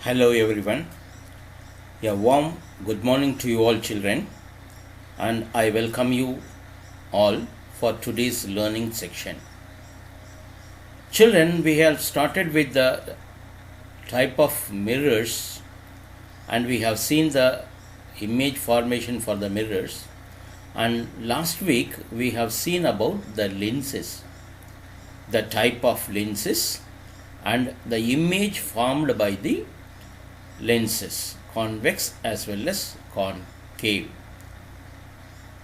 Hello everyone. A warm good morning to you all children, and I welcome you all for today's learning section. Children, we have started with the type of mirrors and we have seen the image formation for the mirrors, and last week we have seen about the lenses, the type of lenses and the image formed by the lenses, convex as well as concave.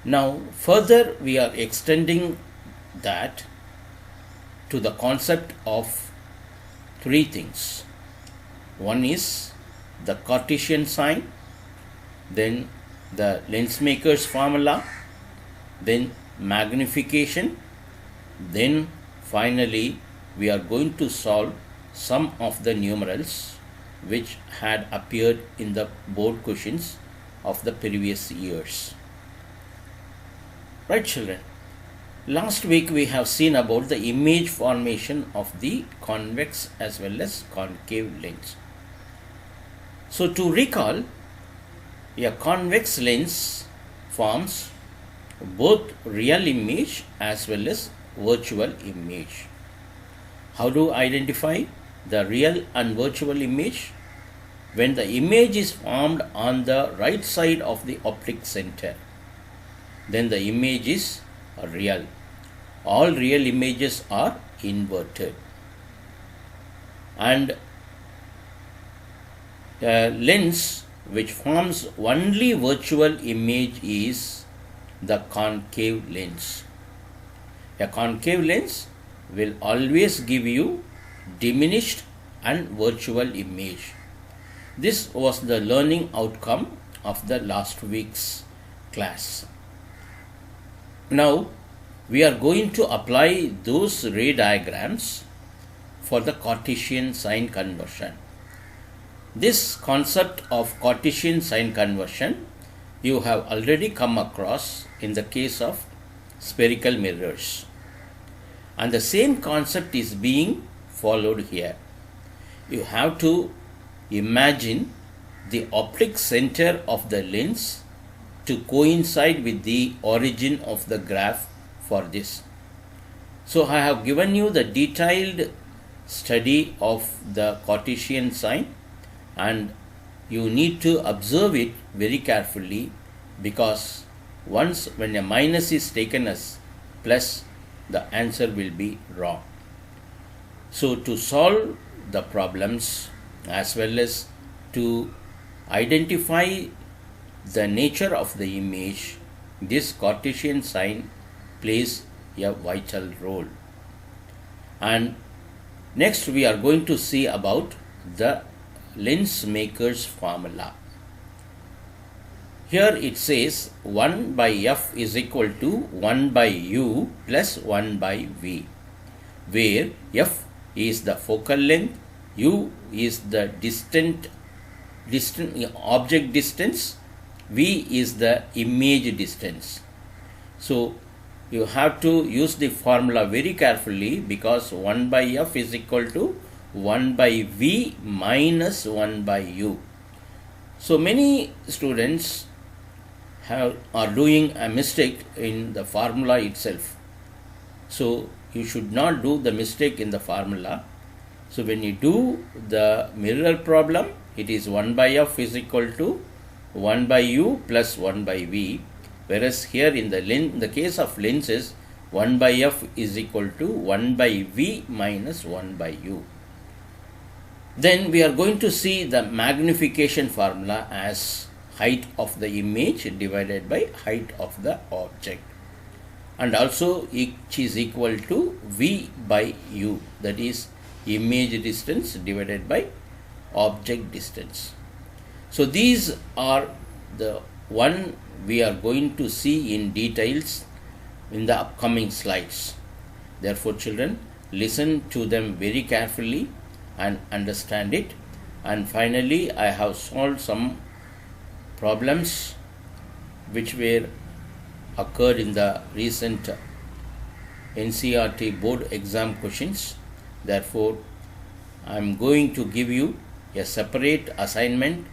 Now further we are extending that to the concept of three things. One is the Cartesian sign, then the lens maker's formula, then magnification, then finally we are going to solve some of the numerals which had appeared in the board questions of the previous years. Right children, last week we have seen about the image formation of the convex as well as concave lens. So to recall, a convex lens forms both real image as well as virtual image. How do I identify the real and virtual image? When the image is formed on the right side of the optic center, then the image is real. All real images are inverted. And a lens which forms only virtual image is the concave lens. A concave lens will always give you diminished and virtual image. This was the learning outcome of the last week's class. Now we are going to apply those ray diagrams for the Cartesian sign conversion. This concept of Cartesian sign conversion you have already come across in the case of spherical mirrors, and the same concept is being followed here. You have to imagine the optic center of the lens to coincide with the origin of the graph for this. So I have given you the detailed study of the Cartesian sign, and you need to observe it very carefully, because once when a minus is taken as plus, the answer will be wrong. So to solve the problems as well as to identify the nature of the image, this Cartesian sign plays a vital role. And next we are going to see about the lens maker's formula. Here it says 1 by f is equal to 1 by u plus 1 by v, where f is the focal length, u is the distant object distance, v is the image distance. So you have to use the formula very carefully, because 1 by f is equal to 1 by v minus 1 by u. So many students are doing a mistake in the formula itself. So you should not do the mistake in the formula. So when you do the mirror problem, it is 1 by f is equal to 1 by u plus 1 by v, whereas here in the case of lenses, 1 by f is equal to 1 by v minus 1 by u. Then we are going to see the magnification formula as height of the image divided by height of the object, and also each is equal to v by u, that is image distance divided by object distance. So these are the one we are going to see in details in the upcoming slides. Therefore children, listen to them very carefully and understand it. And finally I have solved some problems which were occurred in the recent NCERT board exam questions. Therefore I am going to give you a separate assignment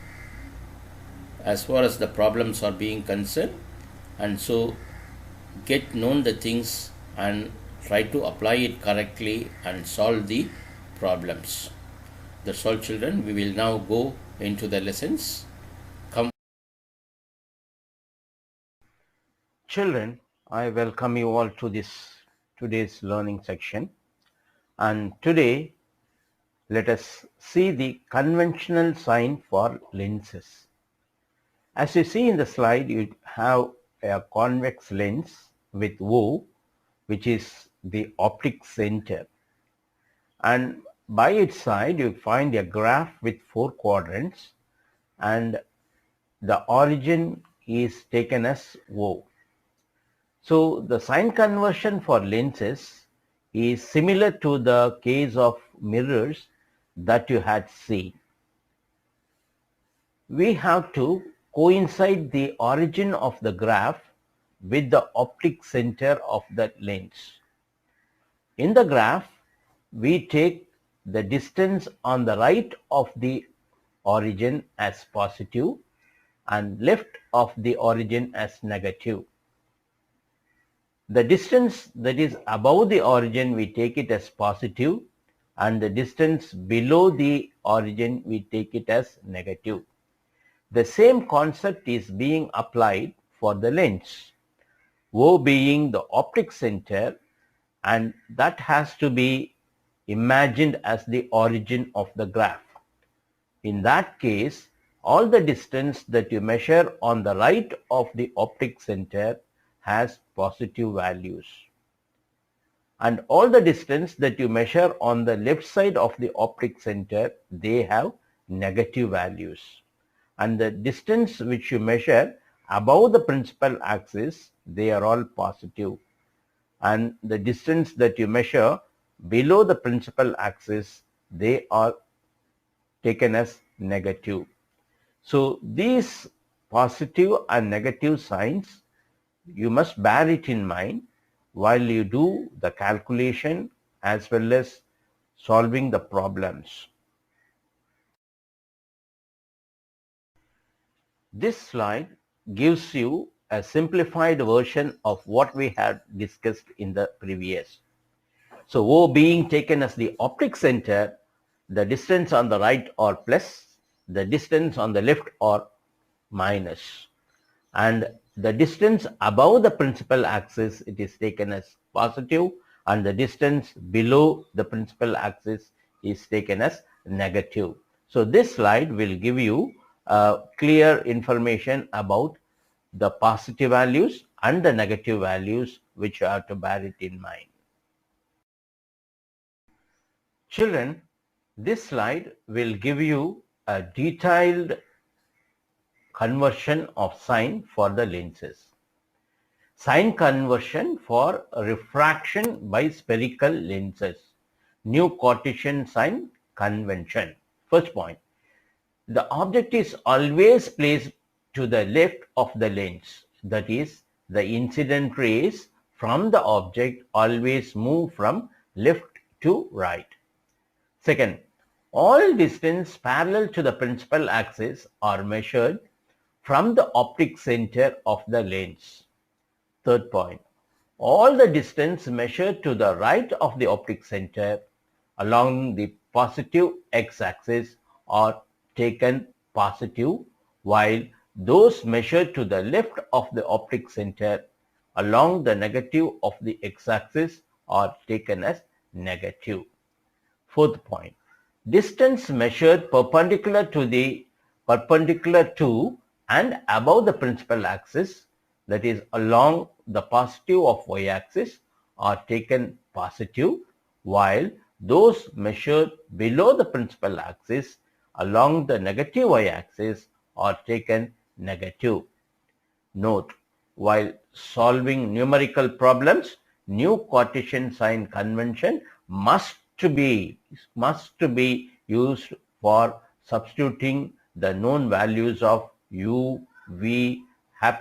as far as the problems are being concerned, and so get known the things and try to apply it correctly and solve the problems. That's all, children. We will now go into the lessons. Come. Children, I welcome you all to today's learning section, and today let us see the conventional sign for lenses. As you see in the slide, you have a convex lens with O, which is the optic center, and by its side you find a graph with 4 quadrants, and the origin is taken as O. So the sign conversion for lenses is similar to the case of mirrors that you had seen. We have to coincide the origin of the graph with the optic center of the lens. In the graph, we take the distance on the right of the origin as positive and left of the origin as negative. The distance that is above the origin, we take it as positive, and the distance below the origin, we take it as negative. The same concept is being applied for the lens, O being the optic center, and that has to be imagined as the origin of the graph. In that case, all the distance that you measure on the right of the optic center has positive values, and all the distance that you measure on the left side of the optic center, they have negative values, and the distance which you measure above the principal axis, they are all positive, and the distance that you measure below the principal axis, they are taken as negative. So these positive and negative signs, you must bear it in mind while you do the calculation as well as solving the problems. This slide gives you a simplified version of what we had discussed in the previous. So O being taken as the optic center, the distance on the right are plus, the distance on the left are minus, and the distance above the principal axis, it is taken as positive, and the distance below the principal axis is taken as negative. So this slide will give you clear information about the positive values and the negative values, which you have to bear it in mind. Children, this slide will give you a detailed conversion of sign for the lenses. Sign conversion for refraction by spherical lenses. New Cartesian sign convention. First point, the object is always placed to the left of the lens. That is, the incident rays from the object always move from left to right. Second, all distance parallel to the principal axis are measured from the optic center of the lens. Third point, all the distance measured to the right of the optic center along the positive x-axis are taken positive, while those measured to the left of the optic center along the negative of the x-axis are taken as negative. Fourth point, distance measured perpendicular to and above the principal axis, that is along the positive of y-axis, are taken positive, while those measured below the principal axis along the negative y-axis are taken negative. Note, while solving numerical problems, new Cartesian sign convention must be used for substituting the known values of u, v, h,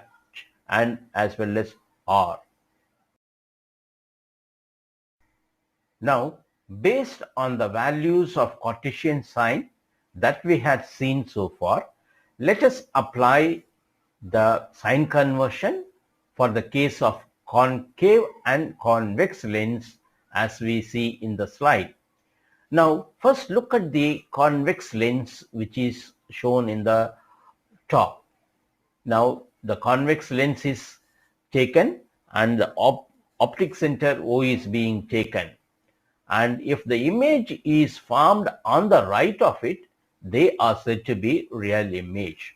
and as well as r. Now, based on the values of Cartesian sign, that we had seen so far, let us apply the sign conversion for the case of concave and convex lens as we see in the slide. Now, first look at the convex lens which is shown in the top. Now, the convex lens is taken and the optic center O is being taken. And if the image is formed on the right of it, they are said to be real image.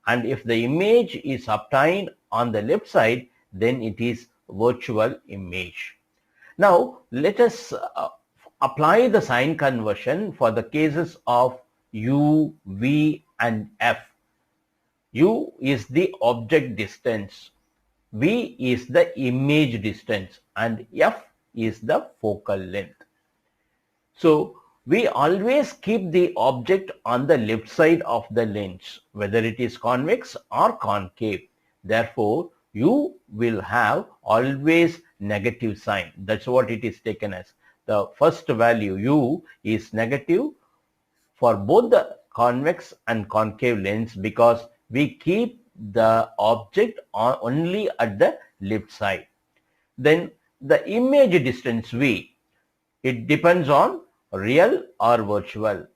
And if the image is obtained on the left side, then it is virtual image. Now, let us apply the sign conversion for the cases of U, V and F. U is the object distance, V is the image distance, and F is the focal length. So, we always keep the object on the left side of the lens, whether it is convex or concave. Therefore, U will have always negative sign. That's what it is taken as. The first value U is negative for both the convex and concave lens because we keep the object only at the left side. Then the image distance V, it depends on real or virtual.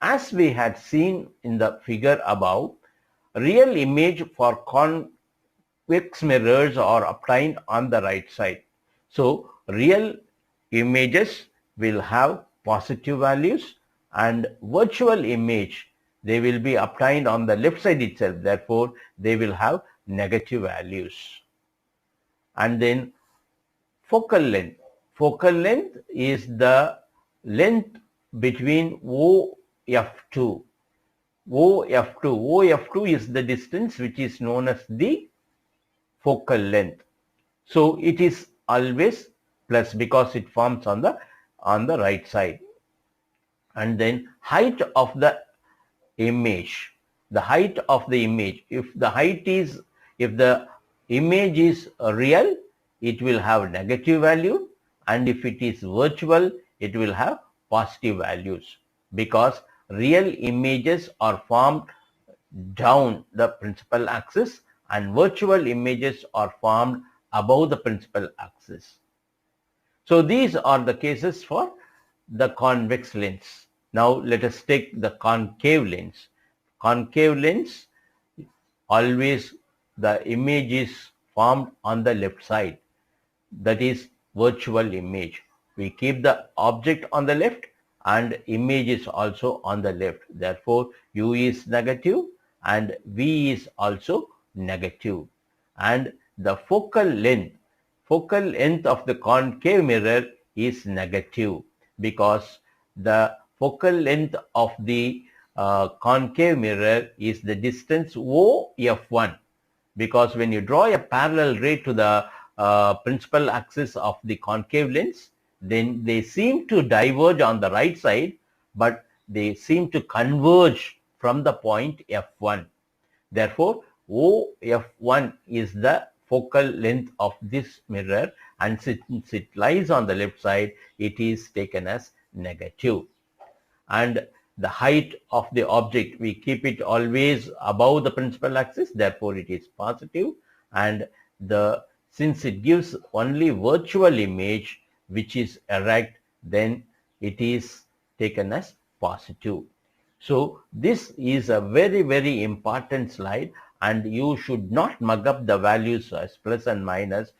As we had seen in the figure above, real image for convex mirrors are obtained on the right side. So real images will have positive values and virtual image, they will be obtained on the left side itself. Therefore, they will have negative values. And then focal length. Focal length is the length between OF2. OF2 is the distance which is known as the focal length. So it is always plus because it forms on the right side. And then height of the image. The height of the image. If the image is real, it will have negative value, and if it is virtual, it will have positive values because real images are formed down the principal axis and virtual images are formed above the principal axis. So these are the cases for the convex lens. Now let us take the concave lens. Concave lens, always the image is formed on the left side. That is virtual image. We keep the object on the left and image is also on the left. Therefore, U is negative and V is also negative. And the focal length of the concave mirror is negative because the focal length of the concave mirror is the distance OF1, because when you draw a parallel ray to the principal axis of the concave lens, then they seem to diverge on the right side, but they seem to converge from the point F1. Therefore, OF1 is the focal length of this mirror, and since it lies on the left side, it is taken as negative. And the height of the object, we keep it always above the principal axis, therefore it is positive, and since it gives only virtual image which is erect, then it is taken as positive. So this is a very, very important slide, and you should not mug up the values as plus and minus.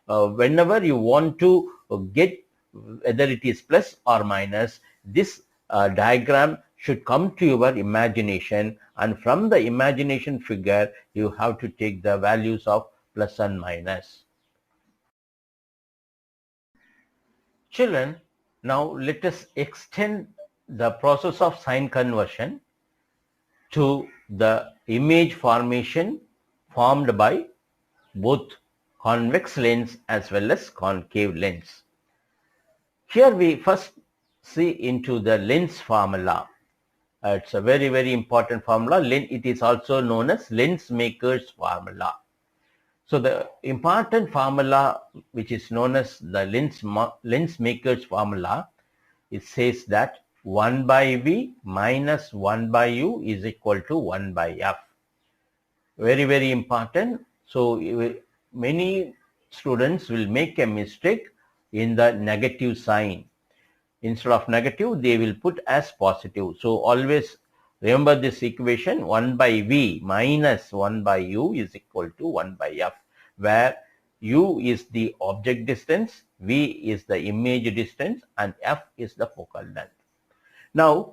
Whenever you want to get whether it is plus or minus, this diagram should come to your imagination, and from the imagination figure you have to take the values of plus and minus. Children, now let us extend the process of sign conversion to the image formation formed by both convex lens as well as concave lens. Here we first see into the lens formula. It's a very, very important formula. It is also known as lens maker's formula. So the important formula which is known as the lens maker's formula, it says that 1 by V minus 1 by U is equal to 1 by F. Very, very important. So many students will make a mistake in the negative sign. Instead of negative, they will put as positive. So always remember this equation: 1 by V minus 1 by U is equal to 1 by F, where U is the object distance, V is the image distance, and F is the focal length. Now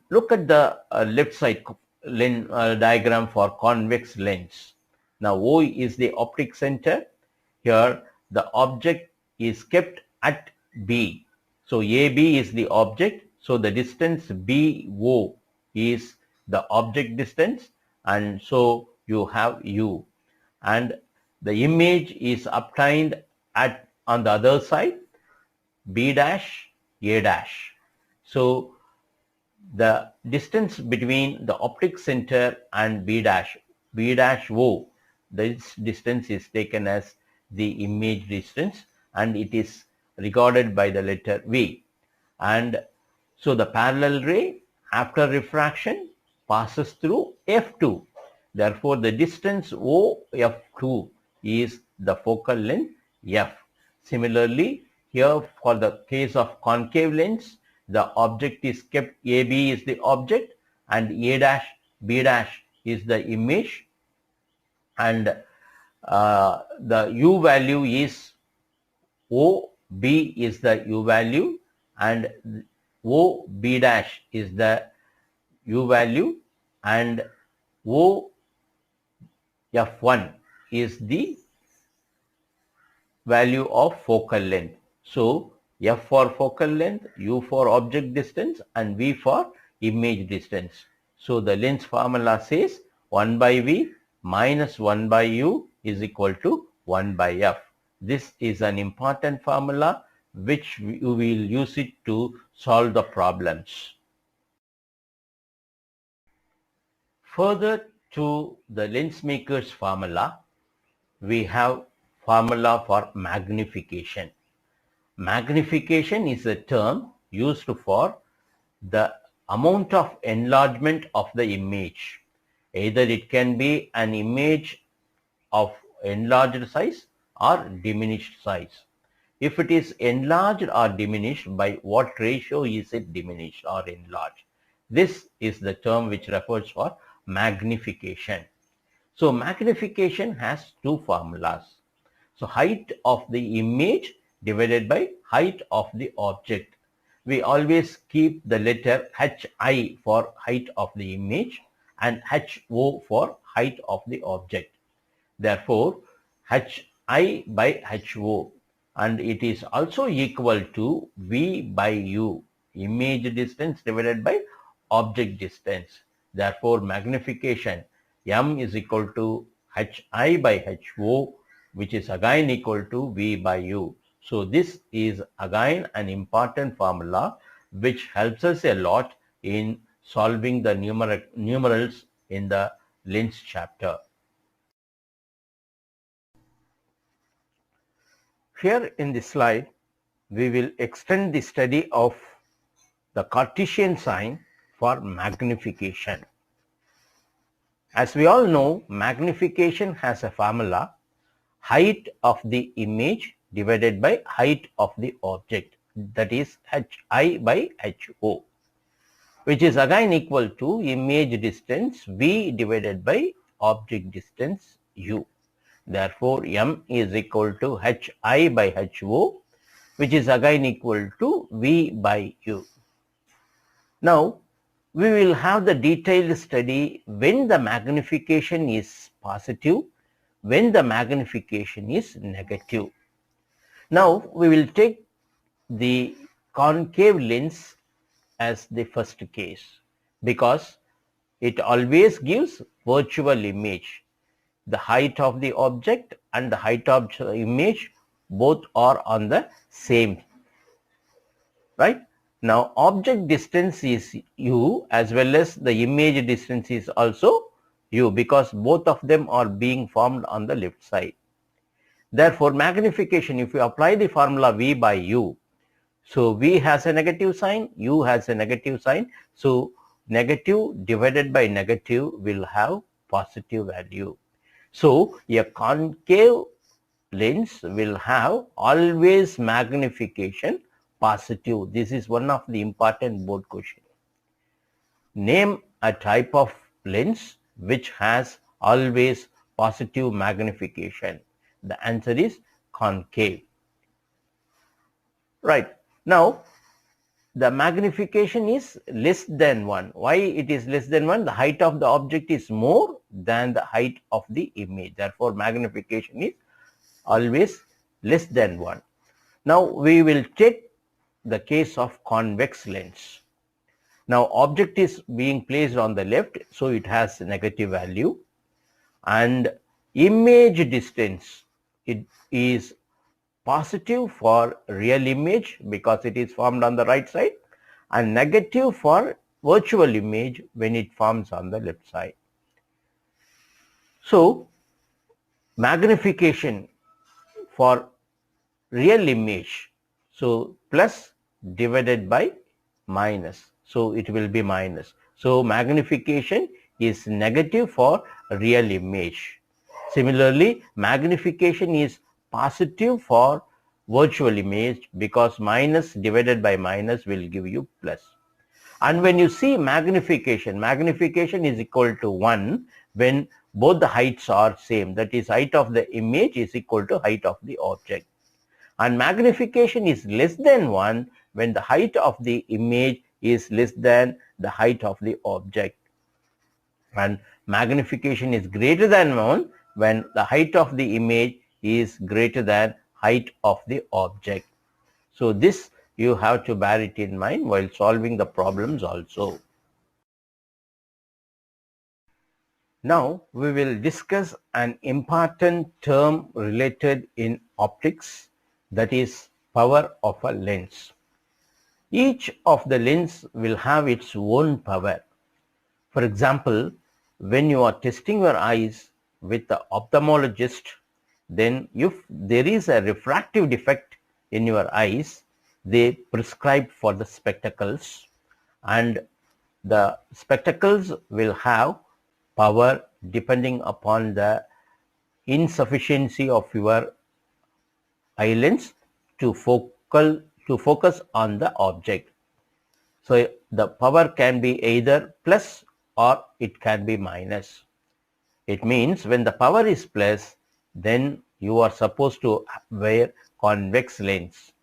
look at the left side diagram for convex lens. Now O is the optic center. Here the object is kept at B. So AB is the object. So the distance BO is the object distance, and so you have U. And the image is obtained at on the other side, B dash, A dash. So the distance between the optic center and B dash O, this distance is taken as the image distance, and it is regarded by the letter V. And so the parallel ray after refraction passes through F2. Therefore, the distance OF2 is the focal length F. Similarly, here for the case of concave lens, the object is kept, AB is the object and A dash, B dash is the image, and the U value is OB is the U value, and OB dash is the U value, and OF1 is the value of focal length. So F for focal length, U for object distance, and V for image distance. So the lens formula says 1 by V minus 1 by U is equal to 1 by F. This is an important formula which you will use it to solve the problems. Further to the lens maker's formula, we have formula for magnification. Magnification is a term used for the amount of enlargement of the image. Either it can be an image of enlarged size or diminished size. If it is enlarged or diminished, by what ratio is it diminished or enlarged? This is the term which refers for magnification. So magnification has two formulas. So height of the image divided by height of the object. We always keep the letter HI for height of the image and HO for height of the object. Therefore, HI by HO, and it is also equal to V by U, image distance divided by object distance. Therefore, magnification M is equal to HI by HO, which is again equal to V by U. So this is again an important formula which helps us a lot in solving the numerals in the lens chapter. Here in this slide, we will extend the study of the Cartesian sign for magnification. As we all know, magnification has a formula: height of the image divided by height of the object, that is HI by HO, which is again equal to image distance V divided by object distance U. Therefore, M is equal to HI by HO, which is again equal to V by U. Now, we will have the detailed study when the magnification is positive, when the magnification is negative. Now, we will take the concave lens as the first case because it always gives virtual image. The height of the object and the height of the image both are on the same, right? Now, object distance is U as well as the image distance is also U because both of them are being formed on the left side. Therefore, magnification, if you apply the formula V by U, So V has a negative sign, U has a negative sign. So negative divided by negative will have positive value. So a concave lens will have always magnification positive. This is one of the important board questions. Name a type of lens which has always positive magnification. The answer is concave. Right. Now, the magnification is less than 1. Why it is less than 1? The height of the object is more than the height of the image. Therefore, magnification is always less than 1. Now, we will take the case of convex lens. Now, object is being placed on the left, so it has negative value, and image distance, it is positive for real image because it is formed on the right side, and negative for virtual image when it forms on the left side. So, magnification for real image, so plus divided by minus, so it will be minus. So magnification is negative for real image. Similarly, magnification is positive for virtual image because minus divided by minus will give you plus. And when you see magnification, magnification is equal to 1 when both the heights are same, that is height of the image is equal to height of the object. And magnification is less than 1 when the height of the image is less than the height of the object. And magnification is greater than 1 when the height of the image is greater than height of the object. So this you have to bear it in mind while solving the problems also. Now we will discuss an important term related in optics, that is power of a lens. Each of the lens will have its own power. For example, when you are testing your eyes with the ophthalmologist, then if there is a refractive defect in your eyes, they prescribe for the spectacles, and the spectacles will have power depending upon the insufficiency of your eye lens to focus on the object. So the power can be either plus or it can be minus. It means when the power is plus, then you are supposed to wear convex lens,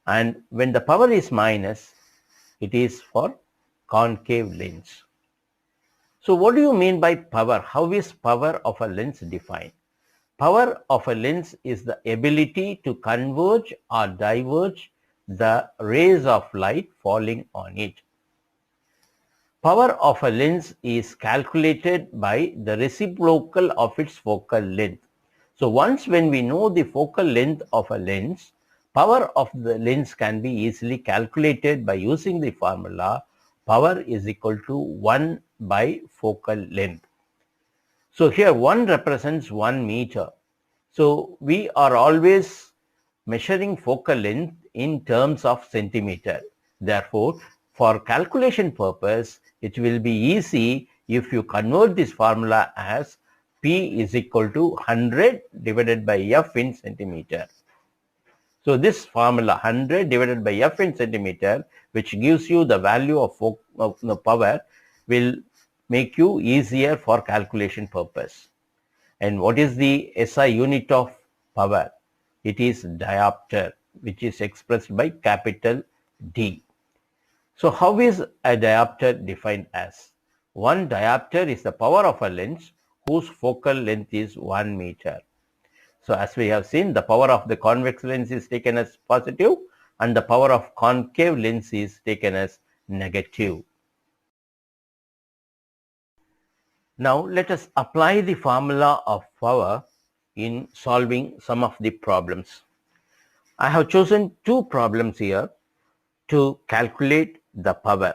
and when the power is minus, it is for concave lens. So what do you mean by power? How is power of a lens defined? Power of a lens is the ability to converge or diverge the rays of light falling on it. Power of a lens is calculated by the reciprocal of its focal length. So once when we know the focal length of a lens, power of the lens can be easily calculated by using the formula power is equal to 1 by focal length. So here 1 represents 1 meter. So we are always measuring focal length in terms of centimeter. Therefore, for calculation purpose, it will be easy if you convert this formula as P is equal to 100 divided by F in centimeter. So this formula 100 divided by F in centimeter, which gives you the value of the power, will make you easier for calculation purpose. And what is the SI unit of power? It is diopter, which is expressed by capital D. So how is a diopter defined as? 1 diopter is the power of a lens whose focal length is 1 meter. So as we have seen, the power of the convex lens is taken as positive and the power of concave lens is taken as negative. Now let us apply the formula of power in solving some of the problems. I have chosen 2 problems here to calculate the power.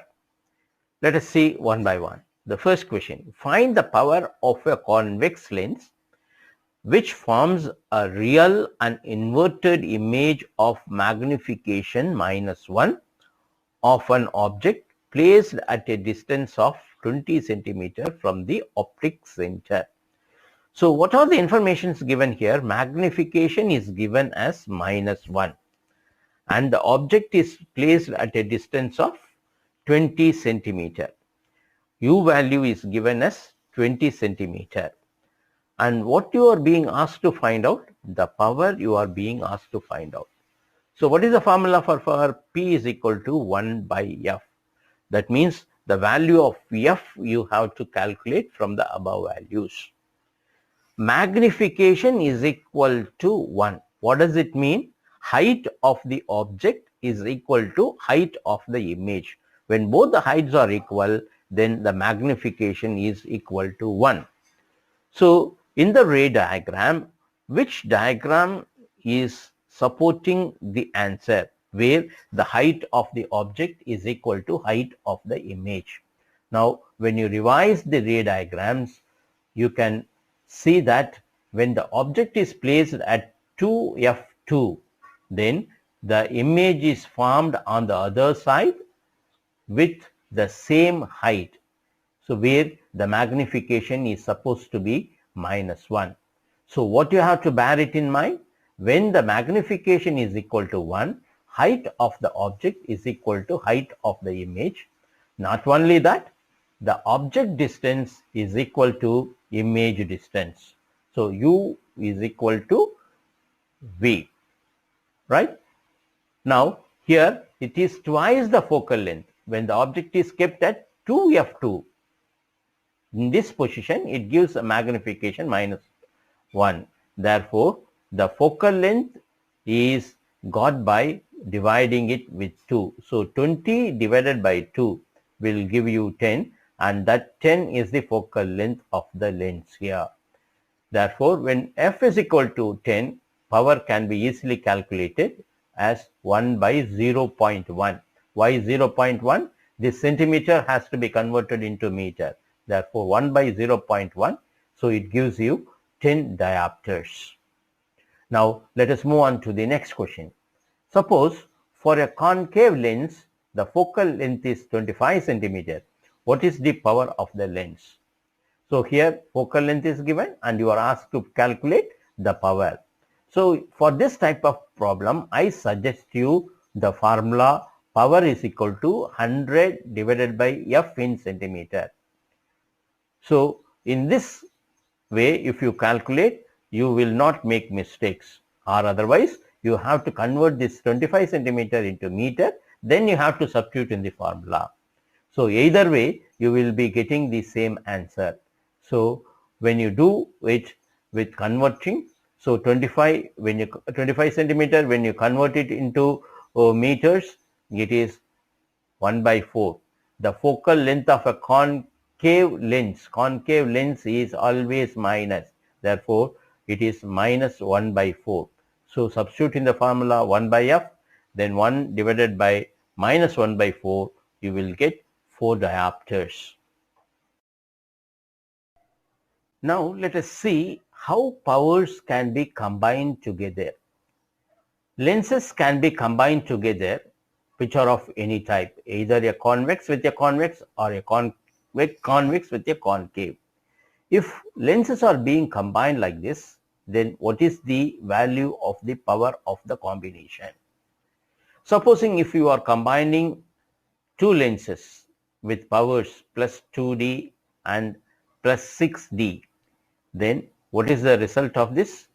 Let us see one by one. The first question, find the power of a convex lens which forms a real and inverted image of magnification -1 of an object placed at a distance of 20 centimeter from the optic center. So what are the informations given here? Magnification is given as -1 and the object is placed at a distance of 20 centimeter. U value is given as 20 centimeter. And what you are being asked to find out? The power you are being asked to find out. So what is the formula for power? P is equal to 1 by F. That means the value of F you have to calculate from the above values. Magnification is equal to 1. What does it mean? Height of the object is equal to height of the image. When both the heights are equal, then the magnification is equal to 1. So in the ray diagram, which diagram is supporting the answer where the height of the object is equal to height of the image? Now when you revise the ray diagrams, you can see that when the object is placed at 2f2, then the image is formed on the other side with the same height. So where the magnification is supposed to be -1. So what you have to bear it in mind, when the magnification is equal to 1, height of the object is equal to height of the image. Not only that, the object distance is equal to image distance. So U is equal to V, right? Now here it is twice the focal length. When the object is kept at 2f2, in this position it gives a magnification -1. Therefore the focal length is got by dividing it with 2. So 20 divided by 2 will give you 10, and that 10 is the focal length of the lens here. Therefore when f is equal to 10, power can be easily calculated as 1 by 0.1. Why 0.1? This centimeter has to be converted into meter. Therefore 1 by 0.1, so it gives you 10 diopters. Now let us move on to the next question. Suppose for a concave lens the focal length is 25 centimeter. What is the power of the lens? So here focal length is given and you are asked to calculate the power. So for this type of problem, I suggest you the formula power is equal to 100 divided by F in centimeter. So in this way, if you calculate, you will not make mistakes, or otherwise you have to convert this 25 centimeter into meter, then you have to substitute in the formula. So either way you will be getting the same answer. So when you do it with converting, so 25 centimeter, when you convert it into meters, it is 1 by 4. The focal length of a concave lens is always minus. Therefore it is -1 by 4. So substitute in the formula 1 by F, then 1 divided by -1 by 4, you will get 4 diopters. Now let us see how powers can be combined together. Lenses can be combined together which are of any type, either a convex with a convex or a convex with a concave. If lenses are being combined like this, then what is the value of the power of the combination? Supposing if you are combining two lenses with powers plus 2D and plus 6D, then what is the result of this?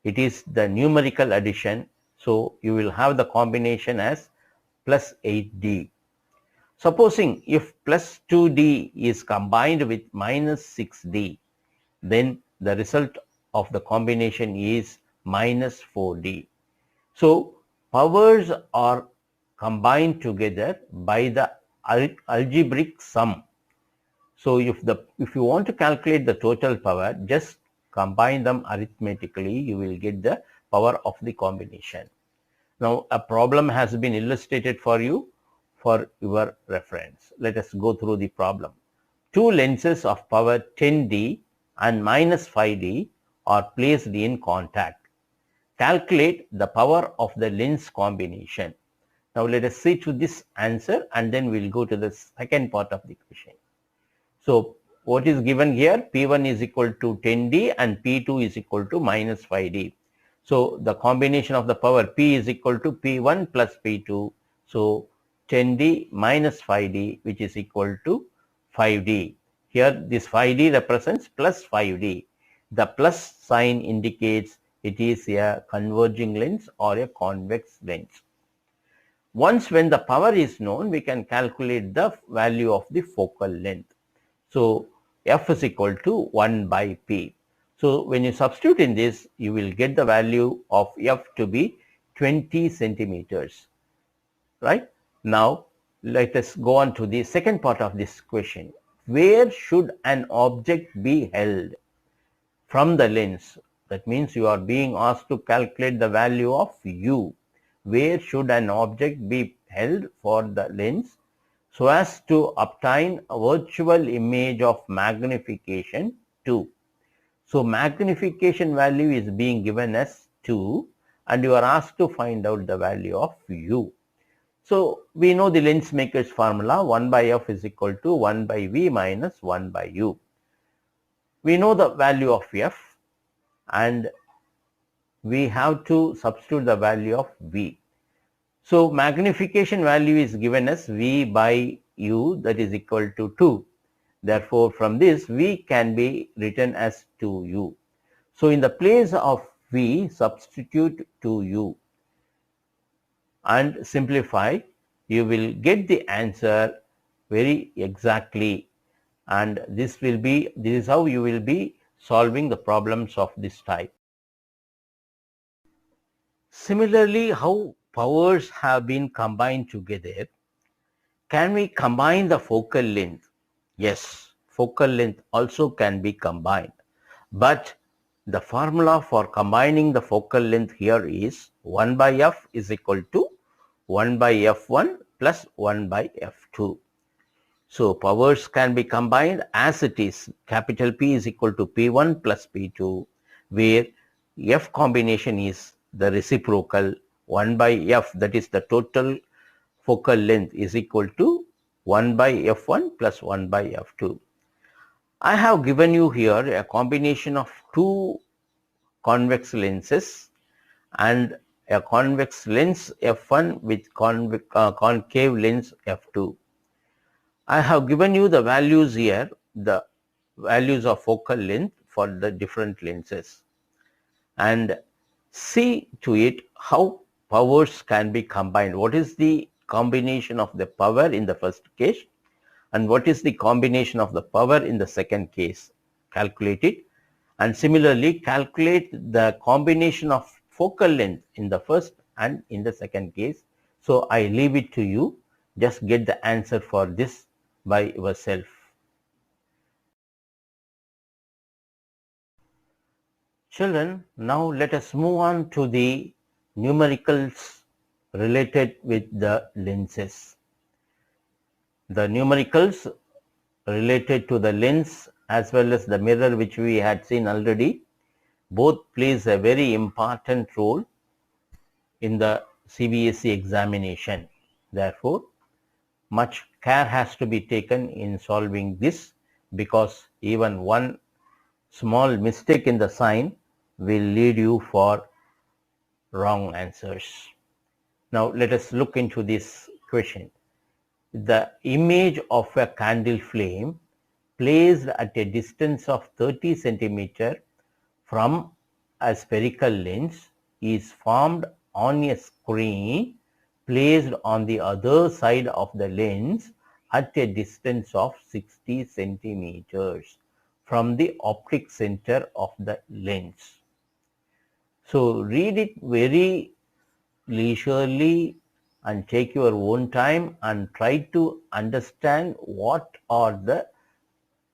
It is the numerical addition. So you will have the combination as plus 8D. Supposing if plus 2D is combined with minus 6D, then the result of the combination is minus 4D. So powers are combined together by the algebraic sum. So if you want to calculate the total power, just combine them arithmetically, you will get the power of the combination. Now a problem has been illustrated for you for your reference. Let us go through the problem. Two lenses of power 10D and minus 5D are placed in contact. Calculate the power of the lens combination. Now let us see to this answer and then we'll go to the second part of the question. So what is given here? P1 is equal to 10D and P2 is equal to minus 5D. So the combination of the power P is equal to P1 plus P2. So 10D minus 5D, which is equal to 5D. Here this 5D represents plus 5D. The plus sign indicates it is a converging lens or a convex lens. Once when the power is known, we can calculate the value of the focal length. So F is equal to 1 by P. So when you substitute in this, you will get the value of F to be 20 centimeters. Right? Now let us go on to the second part of this question. Where should an object be held from the lens? That means you are being asked to calculate the value of U. Where should an object be held for the lens so as to obtain a virtual image of magnification 2. So magnification value is being given as 2 and you are asked to find out the value of U. So we know the lens maker's formula, 1 by F is equal to 1 by V minus 1 by U. We know the value of F and we have to substitute the value of V. So magnification value is given as V by U, that is equal to 2. Therefore from this V can be written as 2U. So in the place of V, substitute 2U and simplify, you will get the answer very exactly, and this is how you will be solving the problems of this type. Similarly, how powers have been combined together. Can we combine the focal length? Yes, focal length also can be combined, but the formula for combining the focal length here is 1 by F is equal to 1 by F1 plus 1 by F2. So powers can be combined as it is. Capital P is equal to P1 plus P2, where F combination is the reciprocal 1 by F, that is the total focal length, is equal to 1 by F1 plus 1 by F2. I have given you here a combination of two convex lenses and a convex lens F1 with concave lens F2. I have given you the values here, the values of focal length for the different lenses, and see to it how powers can be combined. What is the combination of the power in the first case and what is the combination of the power in the second case? Calculate it, and similarly calculate the combination of focal length in the first and in the second case. So I leave it to you. Just get the answer for this by yourself. Children, now let us move on to the numericals related with the lenses. The numericals related to the lens as well as the mirror, which we had seen already, both plays a very important role in the CBSE examination. Therefore, much care has to be taken in solving this, because even one small mistake in the sign will lead you for wrong answers. Now let us look into this question. The image of a candle flame placed at a distance of 30 centimeter from a spherical lens is formed on a screen placed on the other side of the lens at a distance of 60 centimeters from the optic center of the lens. So read it very leisurely and take your own time and try to understand what are the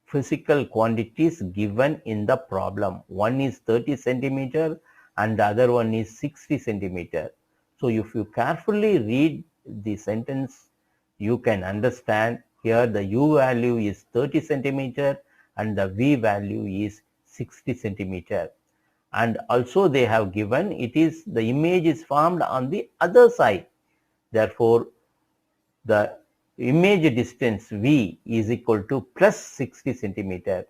physical quantities given in the problem. One is 30 centimeter and the other one is 60 centimeter. So if you carefully read the sentence, you can understand here the U value is 30 centimeter and the V value is 60 centimeter. and also they have given the image is formed on the other side. Therefore, the image distance V is equal to plus 60 centimeter,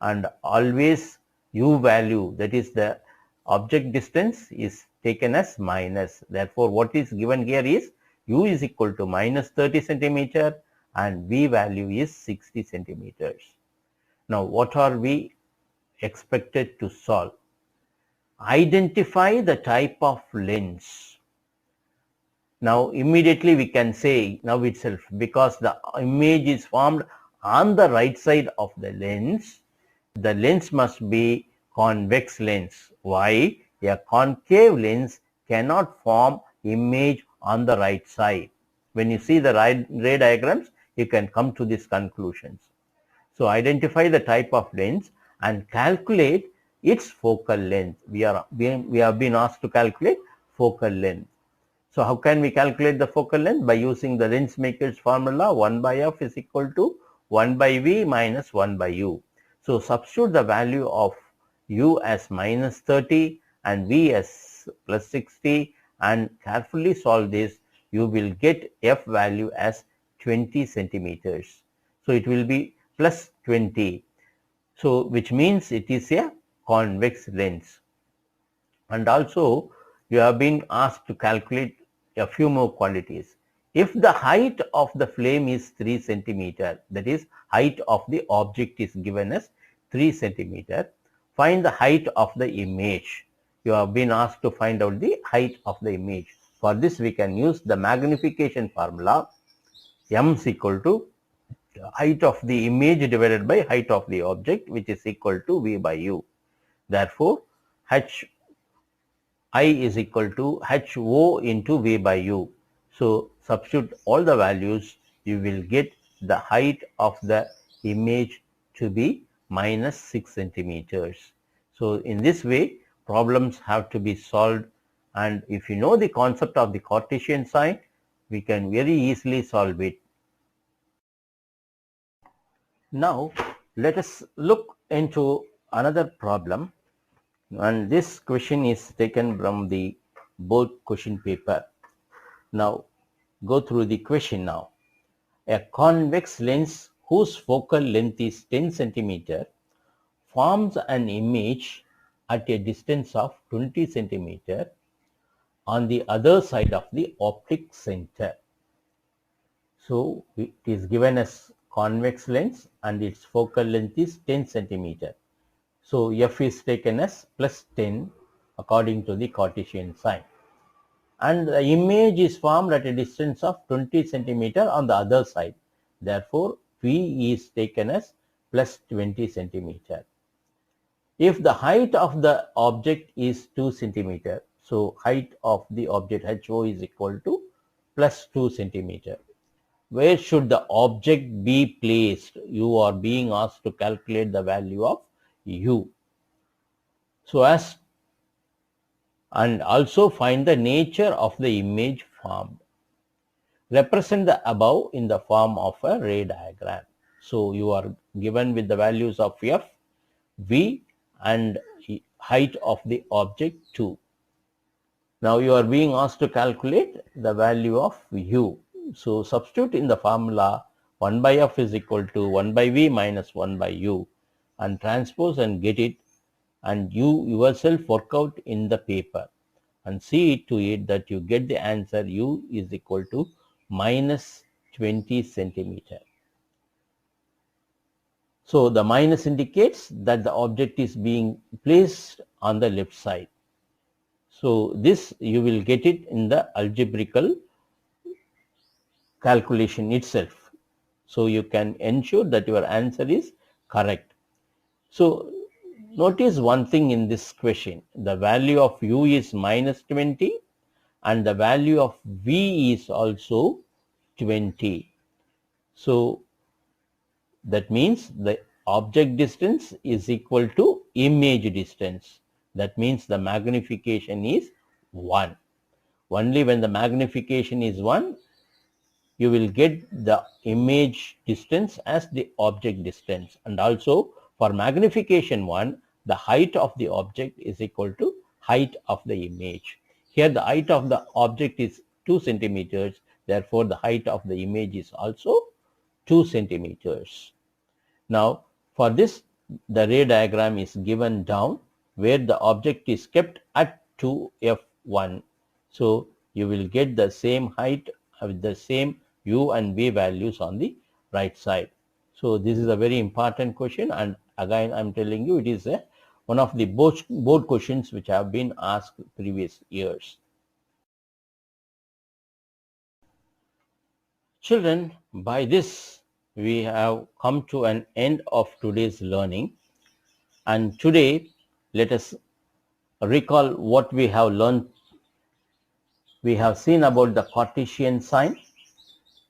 and always U value, that is the object distance, is taken as minus. Therefore, what is given here is U is equal to minus 30 centimeter and V value is 60 centimeters. Now, what are we expected to solve? Identify the type of lens. Now immediately we can say now itself, because the image is formed on the right side of the lens must be convex lens. Why? A concave lens cannot form image on the right side. When you see the ray diagrams, you can come to these conclusions. So identify the type of lens and calculate its focal length. We have been asked to calculate focal length. So how can we calculate the focal length? By using the lens maker's formula, 1 by f is equal to 1 by v minus 1 by u. So substitute the value of u as minus 30 and v as plus 60 and carefully solve this. You will get f value as 20 centimeters. So it will be plus 20. So which means it is a convex lens. And also you have been asked to calculate a few more quantities. If the height of the flame is 3 centimeter, that is height of the object is given as 3 centimeter, find the height of the image. You have been asked to find out the height of the image. For this we can use the magnification formula. M is equal to height of the image divided by height of the object, which is equal to V by U. Therefore, H I is equal to HO into V by U. So substitute all the values, you will get the height of the image to be minus 6 centimeters. So in this way, problems have to be solved, and if you know the concept of the Cartesian sign, we can very easily solve it. Now let us look into another problem, and this question is taken from the board question paper. Now go through the question now. A convex lens whose focal length is 10 centimeter forms an image at a distance of 20 centimeter on the other side of the optic center. So it is given as convex lens and its focal length is 10 centimeter. So f is taken as plus 10 according to the Cartesian sign, and the image is formed at a distance of 20 centimeter on the other side. Therefore, V is taken as plus 20 centimeter. If the height of the object is 2 centimeter, so height of the object HO is equal to plus 2 centimeter. Where should the object be placed? You are being asked to calculate the value of U. So as, and also find the nature of the image formed. Represent the above in the form of a ray diagram. So you are given with the values of f, v and height of the object 2. Now you are being asked to calculate the value of u. So substitute in the formula 1 by f is equal to 1 by v minus 1 by u and transpose and get it, and you yourself work out in the paper and see to it that you get the answer u is equal to minus 20 centimeter. So the minus indicates that the object is being placed on the left side. So this you will get it in the algebraical calculation itself. So you can ensure that your answer is correct. So notice one thing in this question, the value of u is minus 20 and the value of v is also 20. So that means the object distance is equal to image distance. That means the magnification is 1. Only when the magnification is 1, you will get the image distance as the object distance, and also for magnification 1, the height of the object is equal to height of the image. Here the height of the object is 2 centimeters, therefore the height of the image is also 2 centimeters. Now for this, the ray diagram is given down where the object is kept at 2f1. So you will get the same height with the same u and v values on the right side. So this is a very important question, and again I am telling you, it is one of the board questions which have been asked previous years. Children, by this we have come to an end of today's learning, and today let us recall what we have learned. We have seen about the Cartesian sign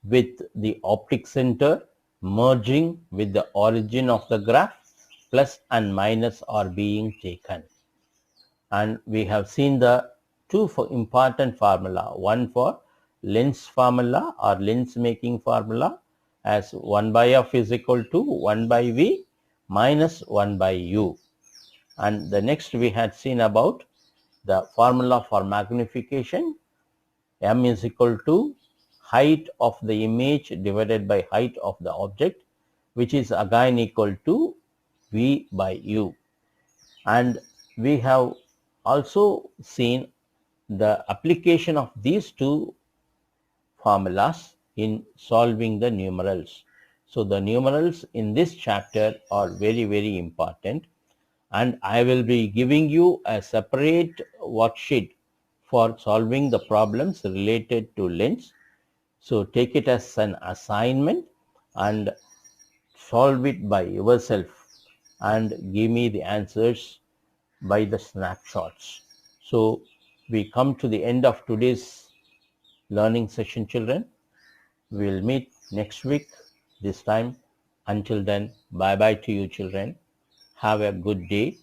with the optic center merging with the origin of the graph, plus and minus are being taken. And we have seen the two important formula, one for lens formula or lens making formula as 1 by f is equal to 1 by v minus 1 by u. And the next we had seen about the formula for magnification, m is equal to height of the image divided by height of the object, which is again equal to v by u. And we have also seen the application of these two formulas in solving the numerals. So the numerals in this chapter are very important, and I will be giving you a separate worksheet for solving the problems related to lens. So take it as an assignment and solve it by yourself and give me the answers by the snapshots. So we come to the end of today's learning session, children. We will meet next week this time. Until then, bye bye to you, children. Have a good day.